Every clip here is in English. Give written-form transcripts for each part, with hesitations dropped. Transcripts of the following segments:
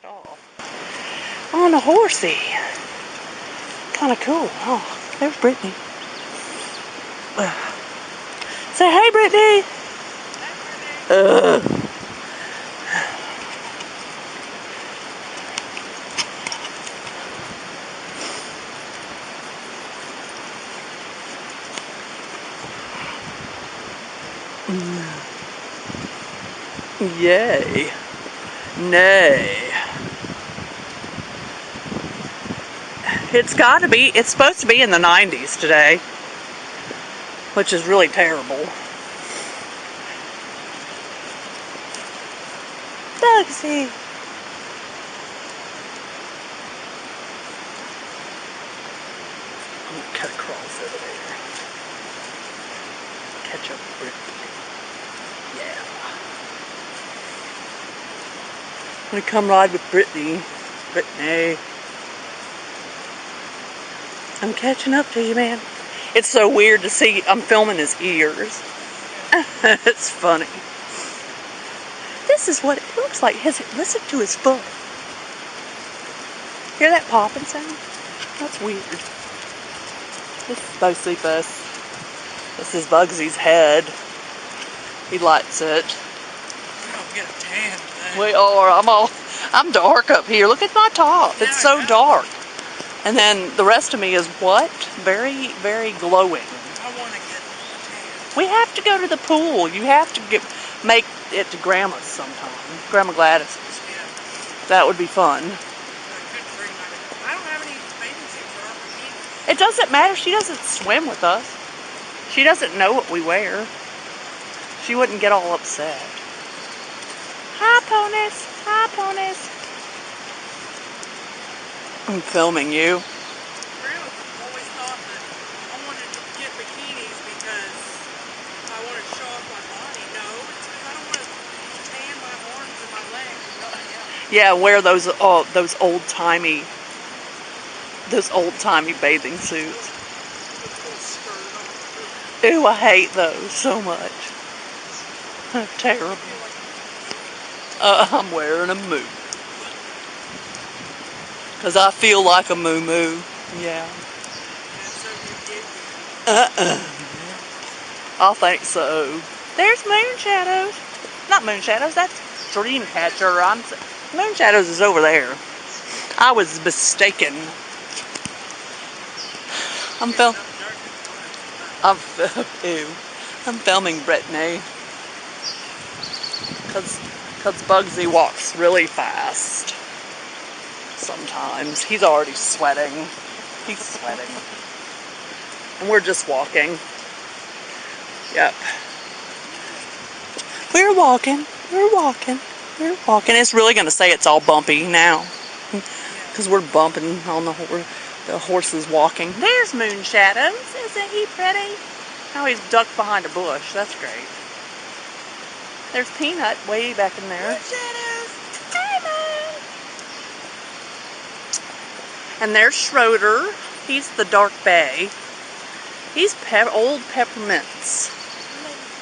bounced off. On a horsey. Kind of cool. Oh, there's Brittney. Say hey, Brittney. Yay. Nay. It's supposed to be in the 90s today, which is really terrible. Bugsy. I'm going to cut across over there. Catch up with Brittney. Yeah. I'm going to come ride with Brittney. Brittney. I'm catching up to you, man. It's so weird to see. I'm filming his ears. It's funny. This is what it looks like. Listen to his foot. Hear that popping sound? That's weird. This is supposed to be us. This is Bugsy's head. He likes it. We don't get a tan today. We are. I'm dark up here. Look at my top. It's so dark. And then the rest of me is what? Very, very glowing. I want to get a tan. We have to go to the pool. You have to make it to Grandma's sometime. Grandma Gladys's. Yeah. That would be fun. I don't have any bathing suits for her. It doesn't matter. She doesn't swim with us. She doesn't know what we wear. She wouldn't get all upset. Hi, ponies. Hi, ponies. I'm filming you. Grandma always thought that I wanted to get bikinis because I wanted to show off my body. No, it's because I don't want to tan my arms and my legs. Yeah, wear those old-timey bathing suits. Ooh, I hate those so much. They're terrible. I'm wearing a moo. Because I feel like a moo-moo. Yeah. I think so. There's moon shadows. Not moon shadows, that's dream catcher. Moon shadows is over there. I was mistaken. I'm filming Brittney. Because Bugsy walks really fast. Sometimes. He's already sweating. He's sweating. And we're just walking. Yep. We're walking. We're walking. We're walking. It's really going to say it's all bumpy now. Because we're bumping on the horses walking. There's Moon Shadows. Isn't he pretty? Now he's ducked behind a bush. That's great. There's Peanut way back in there. Moon Shadows. Hey, Moon. And there's Schroeder. He's the dark bay. He's old Peppermint's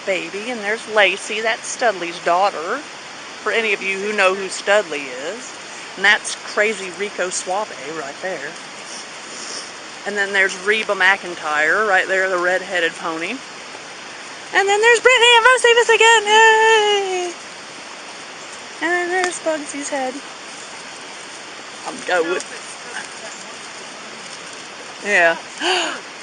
baby. And there's Lacey. That's Studley's daughter. For any of you who know who Studley is. And that's Crazy Rico Suave right there. And then there's Reba McIntyre right there, the red-headed pony. And then there's Brittney and Most Davis again. Hey! And then there's Bugsy's head. I'm going. Yeah.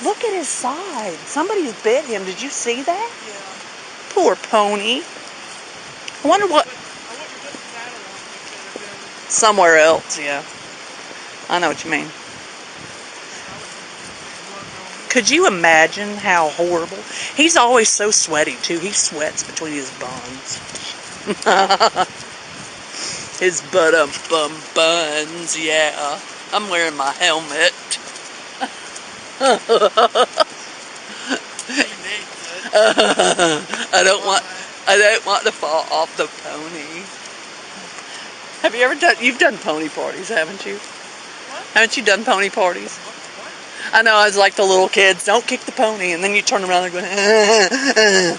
Look at his side. Somebody's bit him. Did you see that? Yeah. Poor pony. I wonder what... Somewhere else, yeah. I know what you mean. Could you imagine how horrible? He's always so sweaty, too. He sweats between his buns. His buns, yeah. I'm wearing my helmet. I don't want to fall off the pony. Have you ever you've done pony parties, haven't you? What? Haven't you done pony parties? What? I know, I was like the little kids, don't kick the pony, and then you turn around and they're going,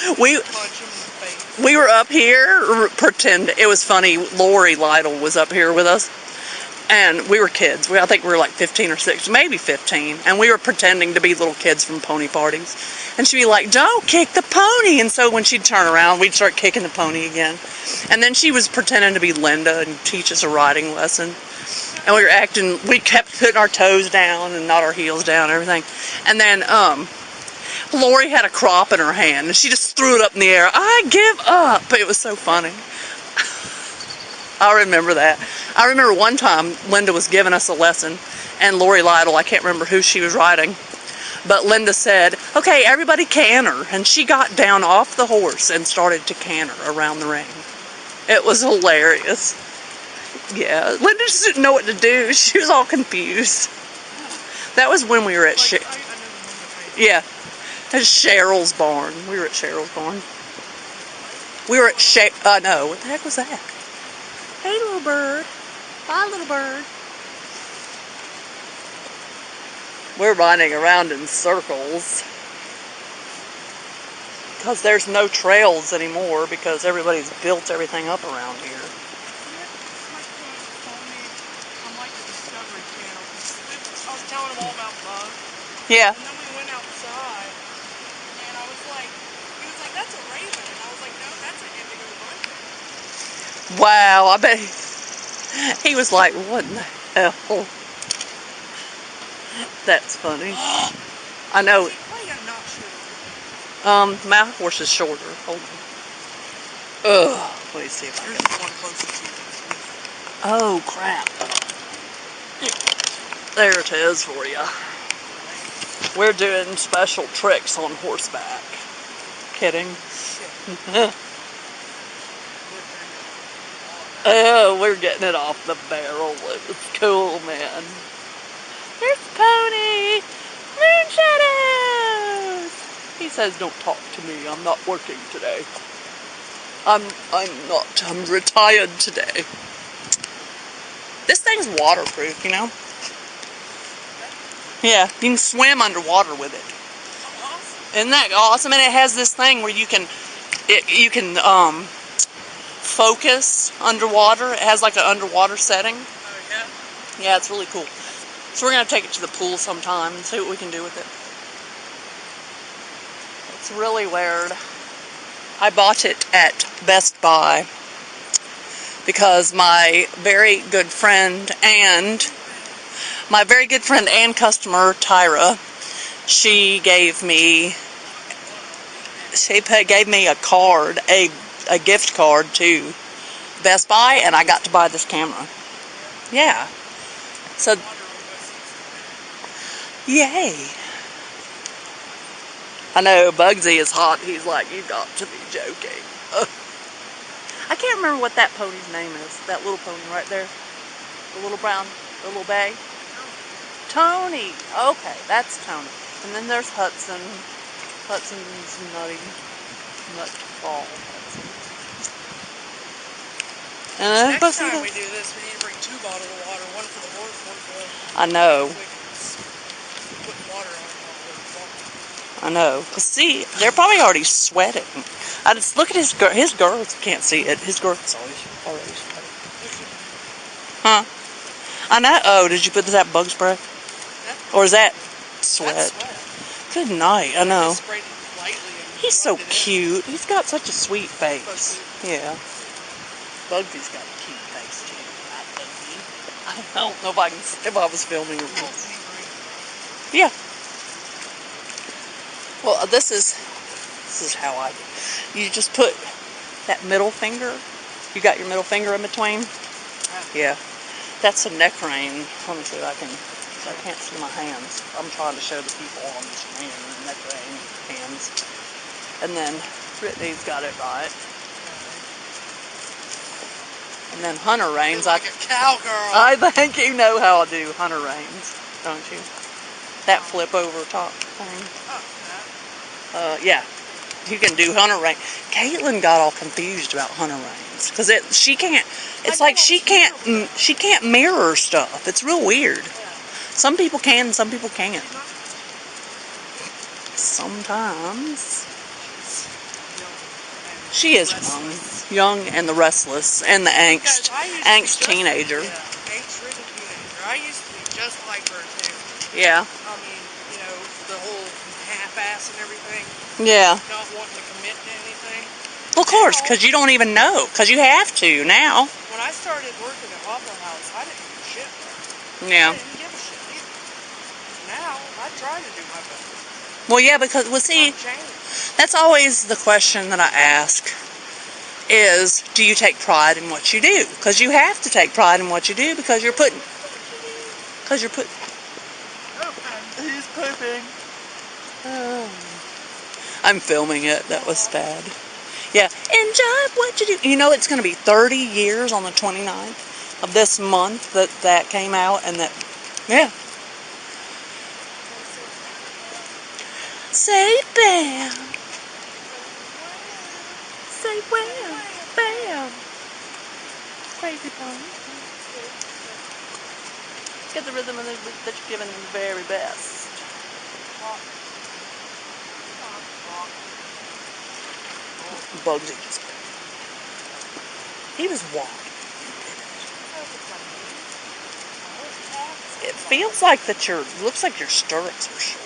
Punch him in the face. we were up here, it was funny, Lori Lytle was up here with us, and we were kids. I think we were like 15 or 16, maybe 15, and we were pretending to be little kids from pony parties. And she'd be like, don't kick the pony, and so when she'd turn around, we'd start kicking the pony again. And then she was pretending to be Linda and teach us a riding lesson. And we kept putting our toes down and not our heels down and everything. And then, Lori had a crop in her hand, and she just threw it up in the air. I give up. It was so funny. I remember that. I remember one time Linda was giving us a lesson, and Lori Lytle, I can't remember who she was riding, but Linda said, okay, everybody canter. And she got down off the horse and started to canter around the ring. It was hilarious. Yeah, Linda just didn't know what to do. She was all confused. That was when we were at yeah, at Cheryl's barn. We were at Cheryl's barn. We were at no, what the heck was that? Hey, little bird. Bye, little bird. We're running around in circles because there's no trails anymore because everybody's built everything up around here. I was telling him all about bugs. Yeah. And then we went outside, and I was like, he was like, that's a raven. And I was like, no, that's an indigo bunting. Wow, I bet he was like, what in the hell? That's funny. I know. Why you got a notch shorter? My horse is shorter. Hold on. Ugh. Let me see if I Here's can. the one closest to you. Oh, crap. There it is for you. We're doing special tricks on horseback. Kidding. Oh, we're getting it off the barrel. It was cool, man. There's the pony. Moon shadows. He says, don't talk to me. I'm not working today. I'm not. I'm retired today. This thing's waterproof, you know? Yeah, you can swim underwater with it. Isn't that awesome? And it has this thing where you can focus underwater. It has like an underwater setting. Oh, yeah? Yeah, it's really cool. So we're going to take it to the pool sometime and see what we can do with it. It's really weird. I bought it at Best Buy because my very good friend and customer, Tyra, she gave me a card, a gift card to Best Buy, and I got to buy this camera. Yeah. So, yay. I know, Bugsy is hot. He's like, you got to be joking. I can't remember what that pony's name is. That little pony right there. The little brown, the little bay. Tony. Okay, that's Tony. And then there's Hudson. Hudson's nutball. And Next time we do this, we need to bring 2 bottles of water. One for the horse, one for the... I know. Put water on it. I know. See, they're probably already sweating. I just look at his girth. Can't see it. His girth's already sweating. Huh? I know. Oh, did you put that bug spray? Or is that sweat? That's sweat. Good night. I know. Just sprayed it lightly and He's so rubbed it in. cute. He's got such a sweet face. So Yeah. Bugsy's got a cute face too. I don't know if I was filming or not. Yeah. Well, this is how I do. You just put that middle finger. You got your middle finger in between? Yeah. That's a neck rein. Let me see if I can't see my hands. I'm trying to show the people on the screen the neck rein hands. And then Brittney's got it right. And then hunter reins. Like a cowgirl. I think you know how I do hunter reins, don't you? That flip over top thing. Yeah, you can do hunter rein. Caitlin got all confused about hunter reins because she can't mirror stuff. It's real weird. Some people can, some people can't. Sometimes She is Restless. young and the restless and the Because angst I used to be just teenager. Yeah, angst-ridden teenager. I used to be just like her too. Yeah. I mean, you know, the whole half-ass and everything. Yeah. Not wanting to commit to anything. Well, of course, Now, because you don't even know, because you have to now. when I started working at Waffle House, I didn't do shit. Yeah. I didn't give a shit either. Now, I try to do my best. Well, yeah, because, well, see, that's always the question that I ask is, do you take pride in what you do? Because you have to take pride in what you do because you're putting, Okay. he's pooping. Oh. I'm filming it. That was bad. Yeah. Enjoy what you do. You know, it's going to be 30 years on the 29th of this month that came out, and that, yeah. Say bam. Say wham. Bam. Crazy pony. Get the rhythm of that you're giving them the very best. Bugsy just, he was walking. It feels like that looks like your stirrups are short.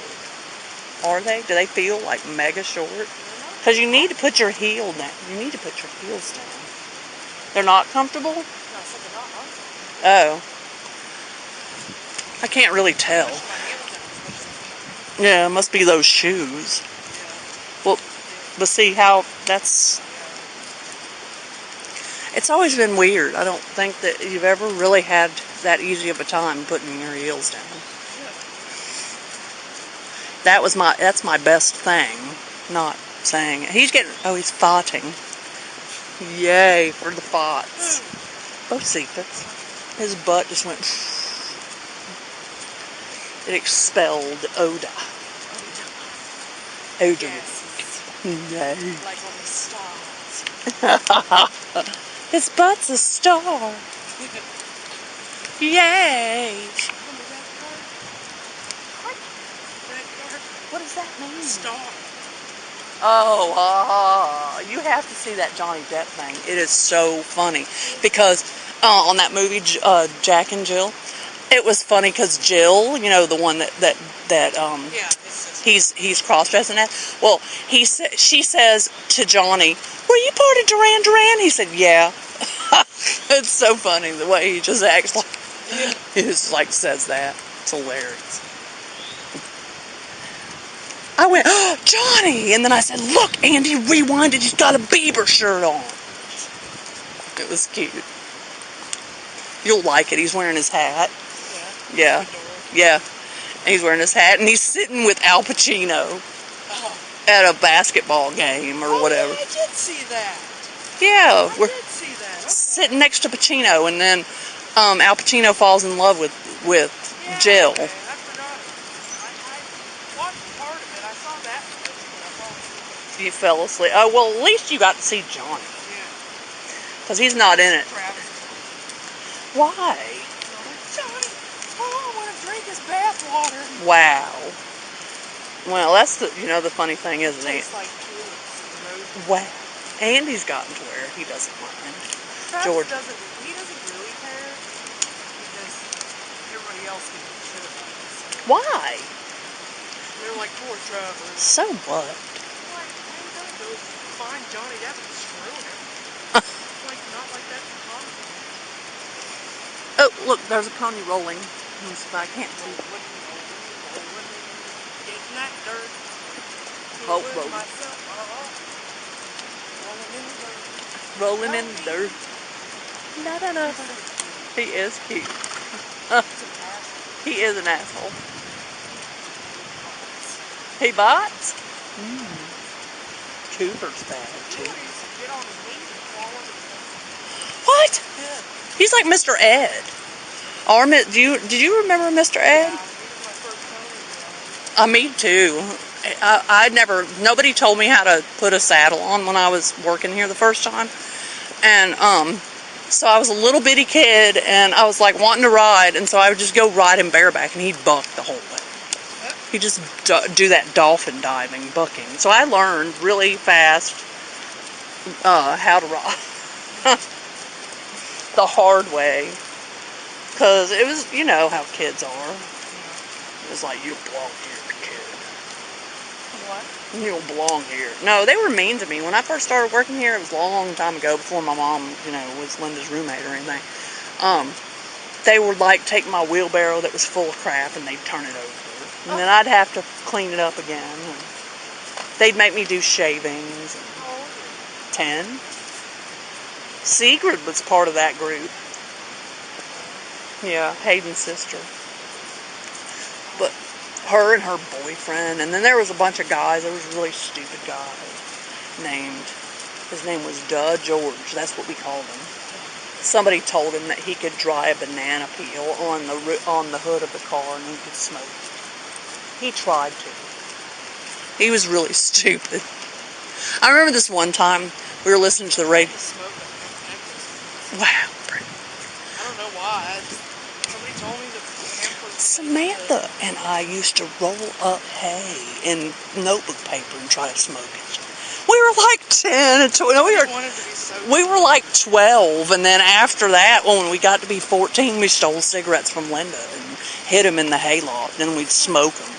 Are they? Do they feel like mega short? Because you need to put your heel down. You need to put your heels down. They're not comfortable? Oh. I can't really tell. Yeah, it must be those shoes. Well, but see how that's... It's always been weird. I don't think that you've ever really had that easy of a time putting your heels down. That's my best thing. Not saying it. He's farting. Yay for the farts. Oh, see, his butt just went. It expelled odor. Odor. Yes. Yay. Like on the stars. His butt's a star. Yay. What does that mean? Star. Oh, you have to see that Johnny Depp thing. It is so funny because on that movie Jack and Jill, it was funny because Jill, you know, the one that he's cross-dressing as. Well, she says to Johnny, "Were you part of Duran Duran?" He said, "Yeah." It's so funny the way he just acts like he just like says that. It's hilarious. I went, "Oh, Johnny!" And then I said, "Look, Andy rewinded. He's got a Bieber shirt on." It was cute. You'll like it. He's wearing his hat. Yeah. Yeah. And he's wearing his hat, and he's sitting with Al Pacino at a basketball game or whatever. I did see that. Yeah. I did see that. Okay. Sitting next to Pacino, and then Al Pacino falls in love with Jill. Okay. I forgot. I watched part of it. I saw that part, but I fell asleep. You fell asleep. Oh, well, at least you got to see Johnny. Yeah. Because he's not in it. Travis. Why? Johnny, I want to drink his bath water. Wow. Well, that's the funny thing, isn't it? Tastes like tulips. Wow. Andy's gotten to where he doesn't mind. Travis doesn't really care because everybody else can do shit about it. Why? They're like, poor Travis. So what? Like, I ain't gonna go find Johnny Depp and screw him. It's like, not like that's the common. Oh, look, there's a pony rolling. I can't see. Getting that dirt. Oh, rolling in the dirt. No. He is cute. He is an asshole. He bites? Cooper's bad, too. What? He's like Mr. Ed. Did you remember Mr. Ed? Me too. Nobody told me how to put a saddle on when I was working here the first time. And, so I was a little bitty kid, and I was like wanting to ride, and so I would just go ride him bareback, and he'd buck the whole way. He'd just do that dolphin diving, bucking. So I learned really fast. how to rob. The hard way. Because it was, you know how kids are. It was like, you don't belong here, kid. What? You don't belong here. No, they were mean to me. When I first started working here, it was a long time ago, before my mom, you know, was Linda's roommate or anything. They would, like, take my wheelbarrow that was full of crap and they'd turn it over. And then I'd have to clean it up again. And they'd make me do shavings. How old are 10. Sigrid was part of that group. Yeah, Hayden's sister. But her and her boyfriend, and then there was a bunch of guys. There was a really stupid guy his name was Duh George. That's what we called him. Somebody told him that he could dry a banana peel on the hood of the car and he could smoke it. He tried to. He was really stupid. I remember this one time we were listening to the radio. Wow, Brittney. I don't know why. Somebody told me the pamphlets. Samantha and I used to roll up hay in notebook paper and try to smoke it. We were like 10 and 12. We were like 12, and then after that, when we got to be 14, we stole cigarettes from Linda and hid them in the hayloft. Then we'd smoke them.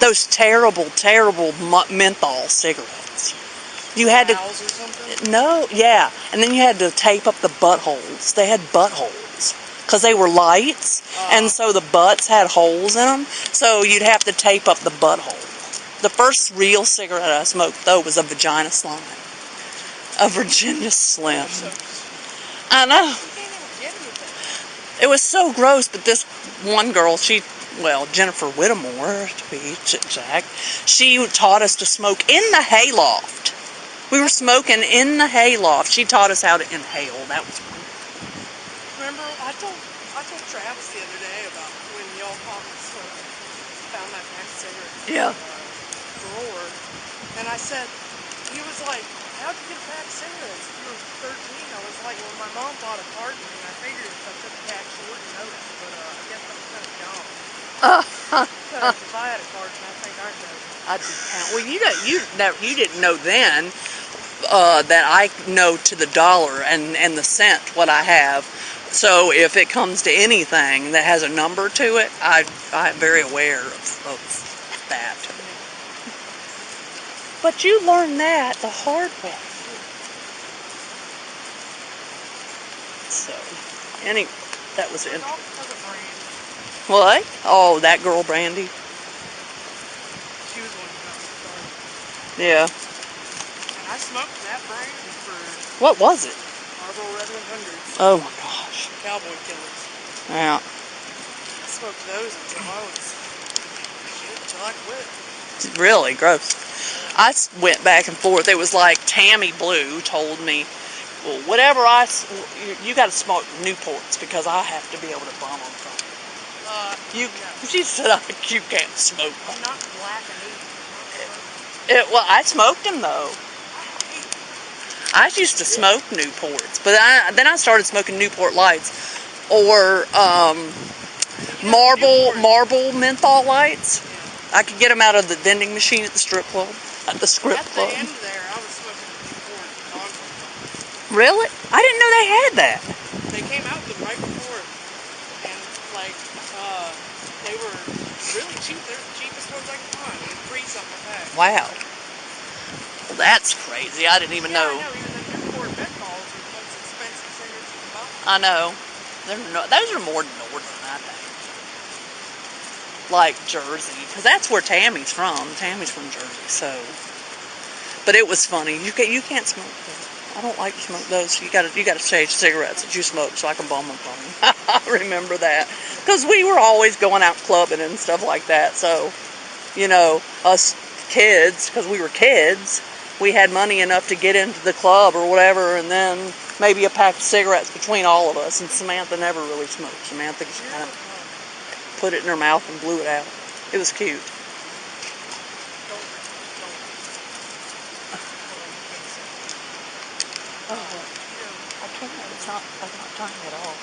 Those terrible, terrible menthol cigarettes. You had to. Or something? No, yeah, and then you had to tape up the buttholes. They had buttholes because they were lights, and so the butts had holes in them. So you'd have to tape up the butthole. The first real cigarette I smoked, though, was a vagina slime. A Virginia Slim. I know. It was so gross, but this one girl, Jennifer Whittemore, to be exact, she taught us to smoke in the hayloft. We were smoking in the hayloft. She taught us how to inhale. That was fun. Remember, I told Travis the other day about when y'all found that pack of cigarettes. Yeah. Drawer, and I said, he was like, how'd you get a pack of cigarettes? You were 13. I was like, well, my mom bought a carton, and I figured if I took a pack, she wouldn't notice, but I guess I'm kind of dumb. Because if I had a carton, I think I'd notice. I do count. Well, you didn't know then that I know to the dollar and the cent what I have. So if it comes to anything that has a number to it, I'm very aware of that. But you learned that the hard way. So, anyway, that was interesting. What? Oh, that girl, Brandy. She was the one who got me started. Yeah. And I smoked that brand for... What was it? Marlboro Red 100s. Oh my gosh. Cowboy Killers. Yeah. I smoked those until I quit. Really gross. I went back and forth. It was like Tammy Blue told me, well, whatever you got to smoke Newports because I have to be able to bum them from you. No. She said, you can't smoke them. I'm not black and well, I smoked them though. I used to smoke Newports, but then I started smoking Newport Lights or marble menthol lights. I could get them out of the vending machine at the strip club. At the strip club. At the end there, I was smoking Newport non-smoke. Really? I didn't know they had that. They came out right before, and like they were really cheap. They're the cheapest ones I could find. Free something like that. Wow. Well, that's crazy. I didn't even know. I know. Even the Newport menthols are the most expensive cigarettes you can buy. I know. Those are more northern, I think. Like Jersey, because that's where Tammy's from. Tammy's from Jersey, so. But it was funny. You can't smoke those. I don't like to smoke those. You got to change cigarettes that you smoke so I can bum them from you. I remember that because we were always going out clubbing and stuff like that. So, you know, us kids, because we were kids, we had money enough to get into the club or whatever, and then maybe a pack of cigarettes between all of us. And Samantha never really smoked. Samantha just kind of put it in her mouth and blew it out. It was cute. Oh, I can't. I'm not trying at all.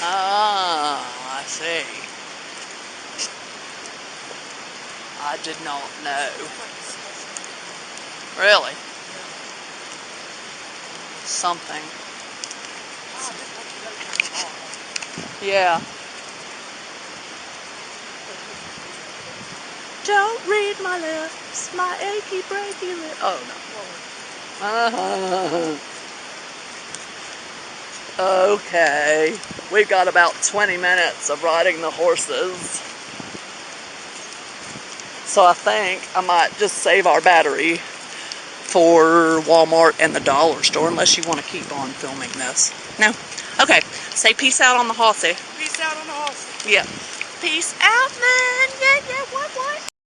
Ah, I see. I did not know. It's like a special. Really? Something. Wow, this looks really kind of hard. Yeah. Don't read my lips, my achy breaky lips. Oh no. Okay. We've got about 20 minutes of riding the horses. So I think I might just save our battery for Walmart and the dollar store, unless you want to keep on filming this. No? Okay. Say peace out on the horsey. Peace out on the horse. Yeah. Peace out, man. Yeah, yeah. What?